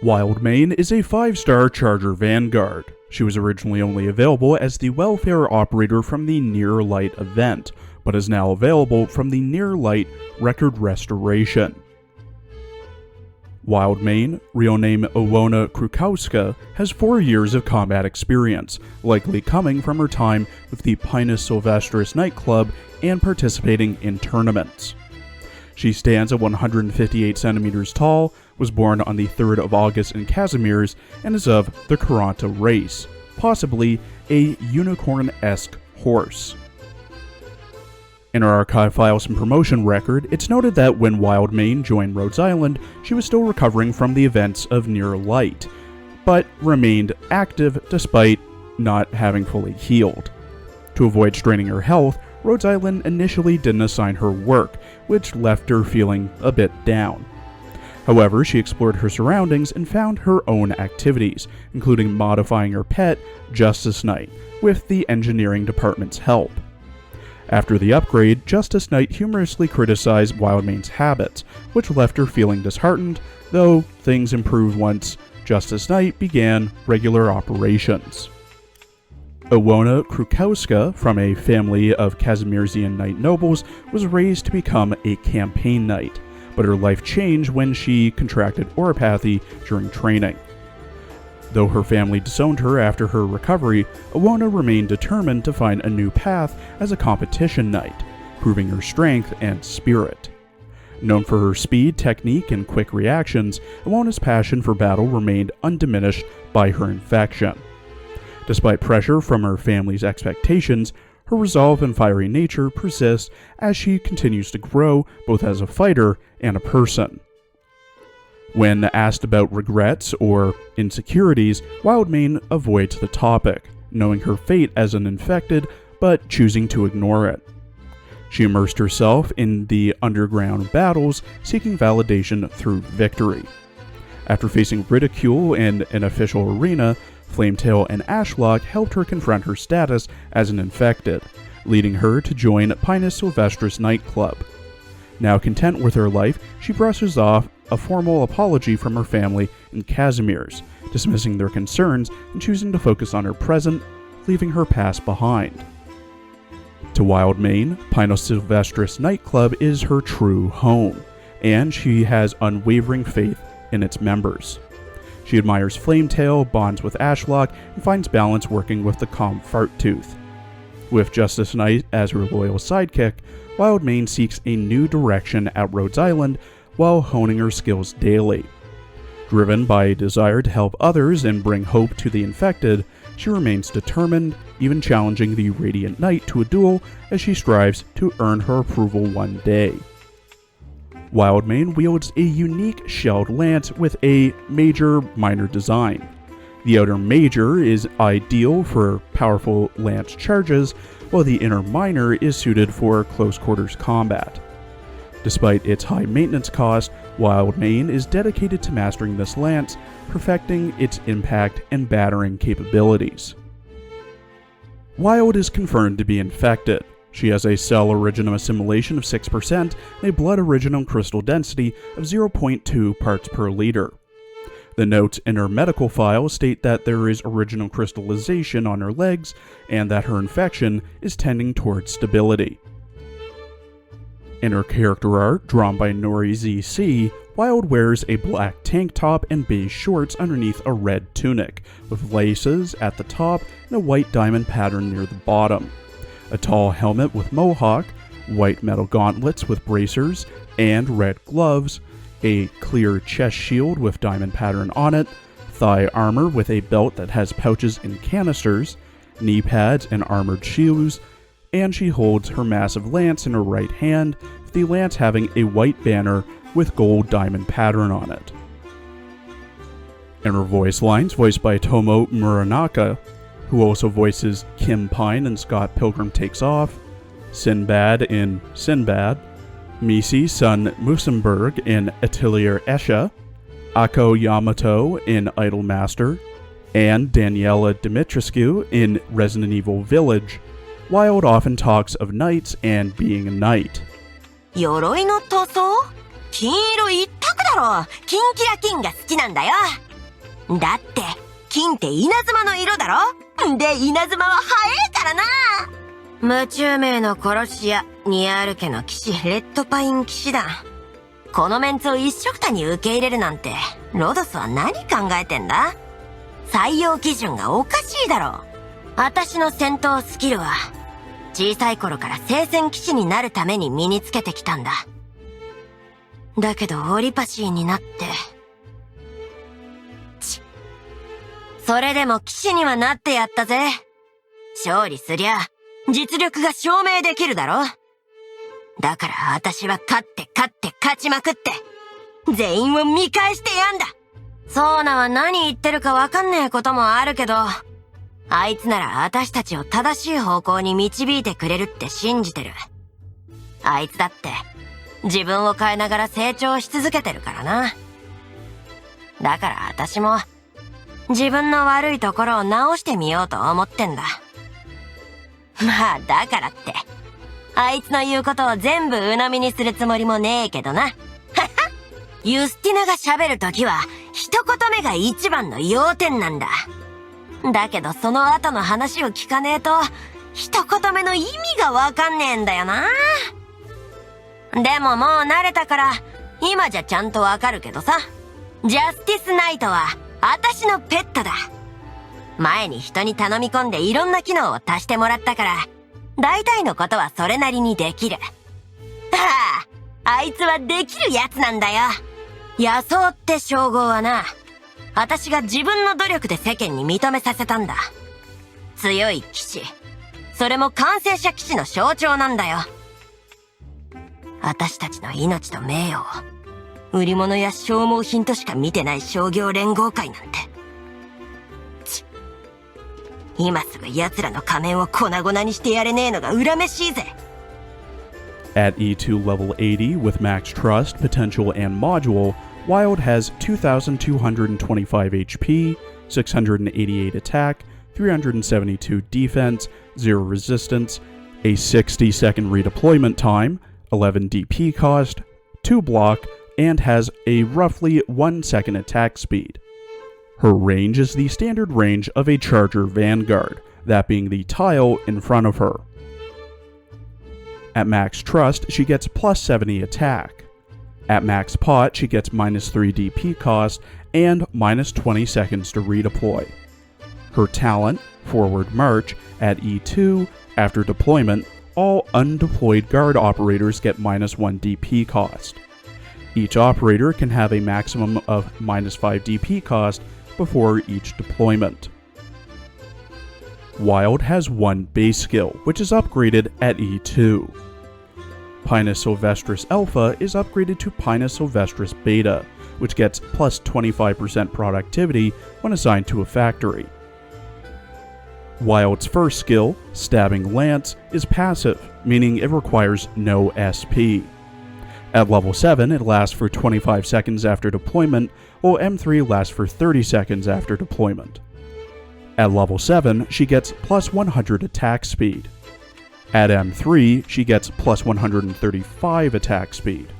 Wildmane is a 5-star Charger Vanguard. She was originally only available as the welfare operator from the Near Light event, but is now available from the Near Light Record Restoration. Wildmane, real name Owona Krukowska, has 4 years of combat experience, likely coming from her time with the Pinus Sylvestris nightclub and participating in tournaments. She stands at 158 centimeters tall, was born on the 3rd of August in Casimir's, and is of the Caranta race, possibly a unicorn-esque horse. In our archive files and promotion record, it's noted that when Wildmane joined Rhodes Island, she was still recovering from the events of Near Light, but remained active despite not having fully healed. To avoid straining her health, Rhodes Island initially didn't assign her work, which left her feeling a bit down. However, she explored her surroundings and found her own activities, including modifying her pet, Justice Knight, with the engineering department's help. After the upgrade, Justice Knight humorously criticized Wildmane's habits, which left her feeling disheartened, though things improved once Justice Knight began regular operations. Owona Krukowska, from a family of Casimirzian knight nobles, was raised to become a campaign knight, but her life changed when she contracted oropathy during training. Though her family disowned her after her recovery, Owona remained determined to find a new path as a competition knight, proving her strength and spirit. Known for her speed, technique, and quick reactions, Owona's passion for battle remained undiminished by her infection. Despite pressure from her family's expectations, her resolve and fiery nature persists as she continues to grow both as a fighter and a person. When asked about regrets or insecurities, Wildmane avoids the topic, knowing her fate as an infected but choosing to ignore it. She immersed herself in the underground battles, seeking validation through victory. After facing ridicule in an official arena, Flametail and Ashlock helped her confront her status as an infected, leading her to join Pinus Sylvestris nightclub. Now content with her life, she brushes off a formal apology from her family in Casimir's, dismissing their concerns and choosing to focus on her present, leaving her past behind. To Wildmane, Pinus Sylvestris nightclub is her true home, and she has unwavering faith in its members. She admires Flametail, bonds with Ashlock, and finds balance working with the calm Farttooth. With Justice Knight as her loyal sidekick, Wildmane seeks a new direction at Rhodes Island while honing her skills daily. Driven by a desire to help others and bring hope to the infected, she remains determined, even challenging the Radiant Knight to a duel as she strives to earn her approval one day. Wildmane wields a unique shelled lance with a major-minor design. The outer major is ideal for powerful lance charges, while the inner minor is suited for close-quarters combat. Despite its high maintenance cost, Wildmane is dedicated to mastering this lance, perfecting its impact and battering capabilities. Wild is confirmed to be infected. She has a cell originum assimilation of 6% and a blood originum crystal density of 0.2 parts per liter. The notes in her medical file state that there is original crystallization on her legs and that her infection is tending towards stability. In her character art, drawn by Nori ZC, Wild wears a black tank top and beige shorts underneath a red tunic, with laces at the top and a white diamond pattern near the bottom. A tall helmet with mohawk, white metal gauntlets with bracers, and red gloves, a clear chest shield with diamond pattern on it, thigh armor with a belt that has pouches and canisters, knee pads and armored shoes, and she holds her massive lance in her right hand, with the lance having a white banner with gold diamond pattern on it. In her voice lines, voiced by Tomo Muranaka, who also voices Kim Pine in Scott Pilgrim Takes Off, Sinbad in Sinbad, Misi Sun Musenberg in Atelier Escher, Ako Yamato in Idol Master, and Daniela Dimitrescu in Resident Evil Village, Wild often talks of knights and being a knight. 鎧の塗装？金色一択だろ。キンキラキンが好きなんだよ。だって、金って稲妻の色だろ？で、稲妻は速えからな。無中名の殺し屋、ニアール家の騎士、レッドパイン騎士団。このメンツを一緒くたに受け入れるなんて、ロドスは何考えてんだ？採用基準がおかしいだろ。私の戦闘スキルは、小さい頃から聖戦騎士になるために身につけてきたんだ。だけどオリパシーになって、それでも騎士にはなってやったぜ。勝利すりゃ、実力が証明できるだろ。だから私は勝ちまくって、全員を見返してやんだ。ソーナは何言ってるかわかんねえこともあるけど、あいつなら私たちを正しい方向に導いてくれるって信じてる。あいつだって、自分を変えながら成長し続けてるからな。だから私も、自分の悪いところを直してみようと思ってんだ。まあ、だからって、あいつの言うことを全部鵜呑みにするつもりもねえけどな。ははユスティナが喋るときは、一言目が一番の要点なんだ。だけどその後の話を聞かねえと、一言目の意味がわかんねえんだよな。でももう慣れたから、今じゃちゃんとわかるけどさ。ジャスティスナイトは、私のペットだ。前に人に頼み込んでいろんな機能を足してもらったから、大体のことはそれなりにできる。ああ、あいつはできるやつなんだよ。野草って称号はな、私が自分の努力で世間に認めさせたんだ。強い騎士。それも完成者騎士の象徴なんだよ。私たちの命と名誉を、売り物や消耗品としか見てない商業連合会なんて。今すぐ奴らの仮面を粉々にしてやれねえのが恨めしいぜ。At E2 level 80 with max trust, potential, and module, Wild has 2,225 HP, 688 attack, 372 defense, 0 resistance, a 60-second redeployment time, 11 DP cost, 2 block, and has a roughly 1 second attack speed. Her range is the standard range of a Charger Vanguard, that being the tile in front of her. At max trust, she gets plus 70 attack. At max pot, she gets minus 3 DP cost and minus 20 seconds to redeploy. Her talent, Forward March, at E2, after deployment, all undeployed guard operators get minus 1 DP cost. Each operator can have a maximum of minus 5 DP cost before each deployment. Wild has one base skill, which is upgraded at E2. Pinus Sylvestris Alpha is upgraded to Pinus Sylvestris Beta, which gets plus 25% productivity when assigned to a factory. Wild's first skill, Stabbing Lance, is passive, meaning it requires no SP. At level 7, it lasts for 25 seconds after deployment, while M3 lasts for 30 seconds after deployment. At level 7, she gets plus 100 attack speed. At M3, she gets plus 135 attack speed.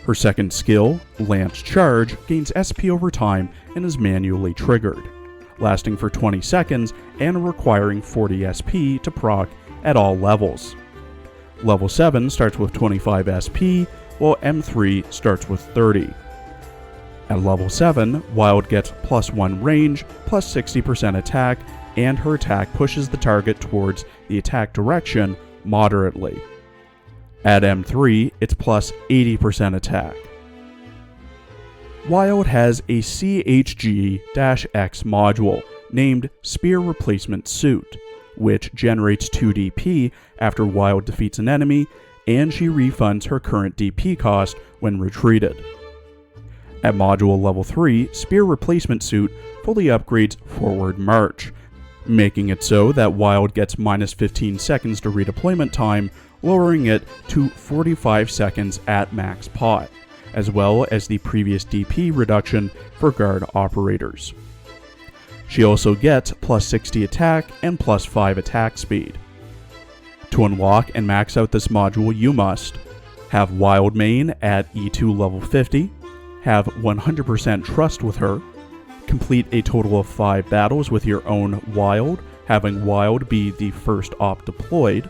Her second skill, Lance Charge, gains SP over time and is manually triggered, lasting for 20 seconds and requiring 40 SP to proc at all levels. Level 7 starts with 25 SP, while M3 starts with 30. At level 7, Wild gets plus 1 range, plus 60% attack, and her attack pushes the target towards the attack direction moderately. At M3, it's plus 80% attack. Wild has a CHG-X module named Spear Replacement Suit, which generates 2 DP after Wild defeats an enemy, and she refunds her current DP cost when retreated. At module level 3, Spear Replacement Suit fully upgrades Forward March, making it so that Wild gets minus 15 seconds to redeployment time, lowering it to 45 seconds at max pot, as well as the previous DP reduction for guard operators. She also gets plus 60 attack and plus 5 attack speed. To unlock and max out this module, you must have Wild Main at E2 level 50, have 100% trust with her, complete a total of 5 battles with your own Wild, having Wild be the first op deployed,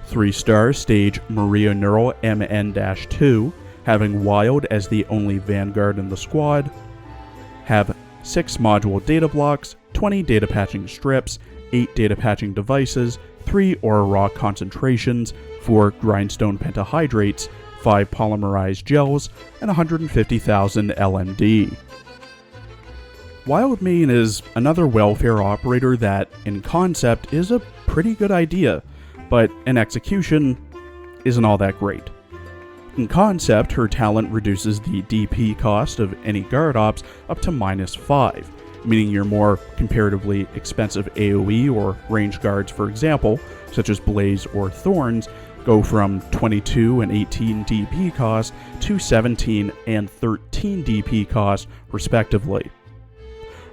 3-star stage Maria Neural MN-2, having Wild as the only Vanguard in the squad, have 6 module data blocks, 20 data patching strips, 8 data patching devices, 3 Aura Rock concentrations, 4 grindstone pentahydrates, 5 polymerized gels, and 150,000 LMD. Wild Main is another welfare operator that, in concept, is a pretty good idea, but in execution, isn't all that great. In concept, her talent reduces the DP cost of any guard ops up to -5, meaning your more comparatively expensive AoE or range guards, for example, such as Blaze or Thorns, go from 22 and 18 DP cost to 17 and 13 DP cost, respectively.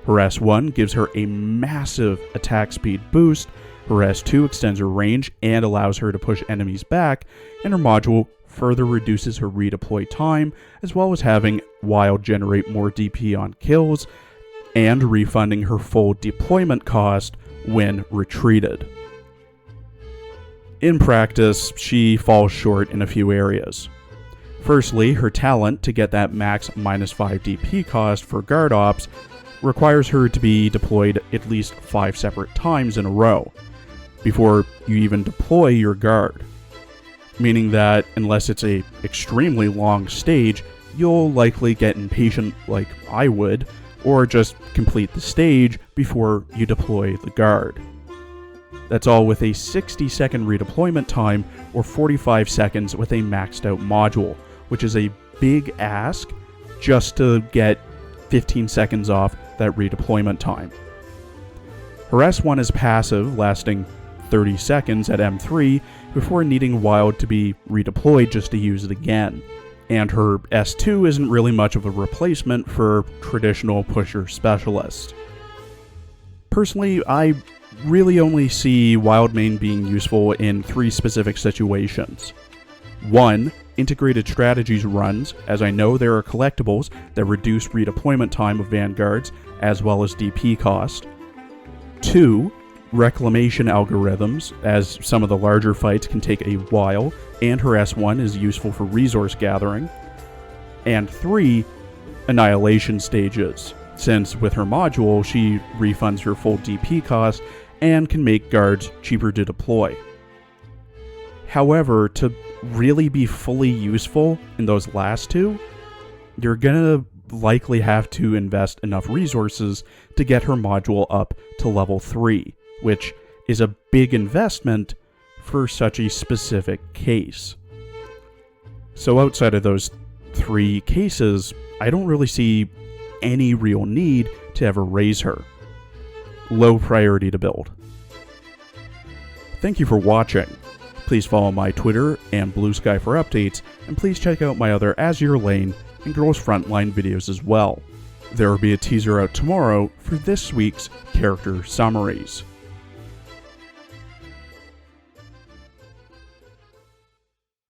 Her S1 gives her a massive attack speed boost, her S2 extends her range and allows her to push enemies back, and her module further reduces her redeploy time, as well as having Wild generate more DP on kills, and refunding her full deployment cost when retreated. In practice, she falls short in a few areas. Firstly, her talent to get that max -5 DP cost for guard ops requires her to be deployed at least 5 separate times in a row before you even deploy your guard, meaning that unless it's a extremely long stage, you'll likely get impatient like I would, or just complete the stage before you deploy the guard. That's all with a 60-second redeployment time, or 45 seconds with a maxed out module, which is a big ask just to get 15 seconds off that redeployment time. Her S1 is passive, lasting 30 seconds at M3 before needing Wild to be redeployed just to use it again. And her S2 isn't really much of a replacement for traditional pusher specialists. Personally, I really only see Wild Main being useful in 3 specific situations. 1. Integrated strategies runs, as I know there are collectibles that reduce redeployment time of Vanguards as well as DP cost. 2. Reclamation algorithms, as some of the larger fights can take a while, and her S1 is useful for resource gathering. And 3. Annihilation stages, since with her module she refunds her full DP cost and can make guards cheaper to deploy. However, to really be fully useful in those last 2, you're gonna likely have to invest enough resources to get her module up to level 3, which is a big investment for such a specific case. So outside of those 3 cases, I don't really see any real need to ever raise her. Low priority to build. Thank you for watching. Please follow my Twitter and Blue Sky for updates, and please check out my other Azure Lane and Girls Frontline videos as well. There will be a teaser out tomorrow for this week's character summaries.